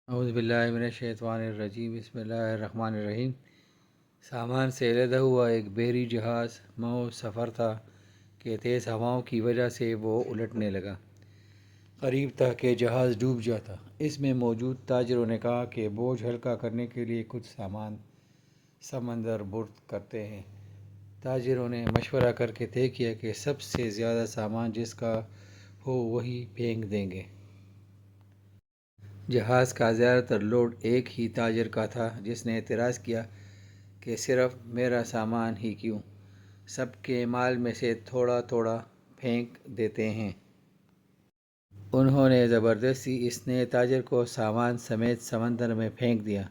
اعوذ باللہ من الشیطان الرجیم، بسم اللہ الرحمن الرحیم۔ سامان سے لدا ہوا ایک بحری جہاز مو سفر تھا کہ تیز ہواؤں کی وجہ سے وہ الٹنے لگا۔ قریب تھا کہ جہاز ڈوب جاتا۔ اس میں موجود تاجروں نے کہا کہ بوجھ ہلکا کرنے کے لیے کچھ سامان سمندر برد کرتے ہیں۔ تاجروں نے مشورہ کر کے طے کیا کہ سب سے زیادہ سامان جس کا ہو وہی پھینک دیں گے۔ جہاز کا زیادہ تر لوڈ ایک ہی تاجر کا تھا، جس نے اعتراض کیا کہ صرف میرا سامان ہی کیوں، سب کے مال میں سے تھوڑا تھوڑا پھینک دیتے ہیں۔ انہوں نے زبردستی اس نئے تاجر کو سامان سمیت سمندر میں پھینک دیا۔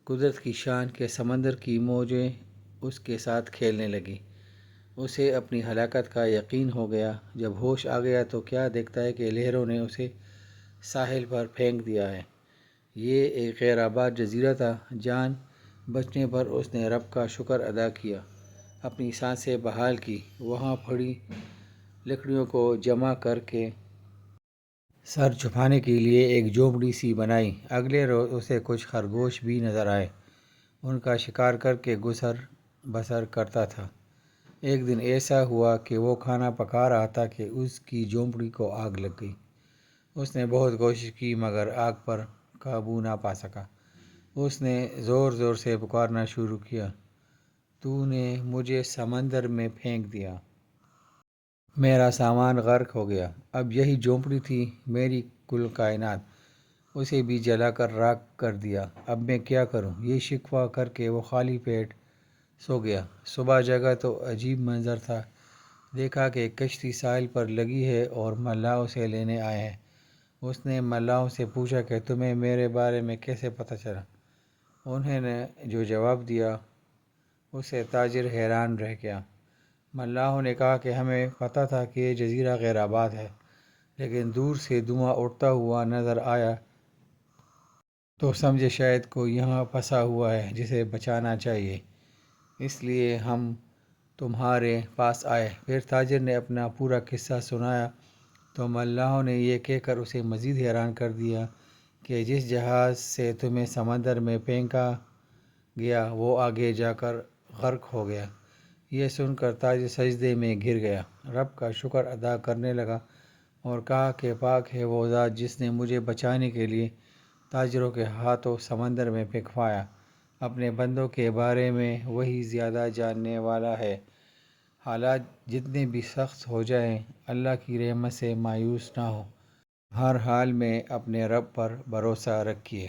قدرت کی شان کہ سمندر کی موجیں اس کے ساتھ کھیلنے لگیں۔ اسے اپنی ہلاکت کا یقین ہو گیا۔ جب ہوش آ گیا تو کیا دیکھتا ہے کہ لہروں نے اسے ساحل پر پھینک دیا ہے۔ یہ ایک غیر آباد جزیرہ تھا۔ جان بچنے پر اس نے رب کا شکر ادا کیا، اپنی سانسیں بحال کی، وہاں پڑی لکڑیوں کو جمع کر کے سر چھپانے کے لیے ایک جھونپڑی سی بنائی۔ اگلے روز اسے کچھ خرگوش بھی نظر آئے۔ ان کا شکار کر کے گزر بسر کرتا تھا۔ ایک دن ایسا ہوا کہ وہ کھانا پکا رہا تھا کہ اس کی جھونپڑی کو آگ لگ گئی۔ اس نے بہت کوشش کی مگر آگ پر قابو نہ پا سکا۔ اس نے زور زور سے پکارنا شروع کیا، تو نے مجھے سمندر میں پھینک دیا، میرا سامان غرق ہو گیا، اب یہی جھونپڑی تھی میری کل کائنات، اسے بھی جلا کر راکھ کر دیا، اب میں کیا کروں؟ یہ شکوہ کر کے وہ خالی پیٹ سو گیا۔ صبح جگا تو عجیب منظر تھا۔ دیکھا کہ کشتی ساحل پر لگی ہے اور ملاح اسے لینے آئے ہیں۔ اس نے ملاحوں سے پوچھا کہ تمہیں میرے بارے میں کیسے پتہ چلا؟ انہوں نے جو جواب دیا اس سے تاجر حیران رہ گیا۔ ملاحوں نے کہا کہ ہمیں پتہ تھا کہ یہ جزیرہ غیر آباد ہے، لیکن دور سے دھواں اٹھتا ہوا نظر آیا تو سمجھے شاید کوئی یہاں پھنسا ہوا ہے جسے بچانا چاہیے، اس لیے ہم تمہارے پاس آئے۔ پھر تاجر نے اپنا پورا قصہ سنایا تو ملاحوں نے یہ کہہ کر اسے مزید حیران کر دیا کہ جس جہاز سے تمہیں سمندر میں پھینکا گیا وہ آگے جا کر غرق ہو گیا۔ یہ سن کر تاجر سجدے میں گر گیا، رب کا شکر ادا کرنے لگا اور کہا کہ پاک ہے وہ ذات جس نے مجھے بچانے کے لیے تاجروں کے ہاتھوں سمندر میں پھینکوایا۔ اپنے بندوں کے بارے میں وہی زیادہ جاننے والا ہے۔ حالات جتنے بھی سخت ہو جائیں، اللہ کی رحمت سے مایوس نہ ہو، ہر حال میں اپنے رب پر بھروسہ رکھیے۔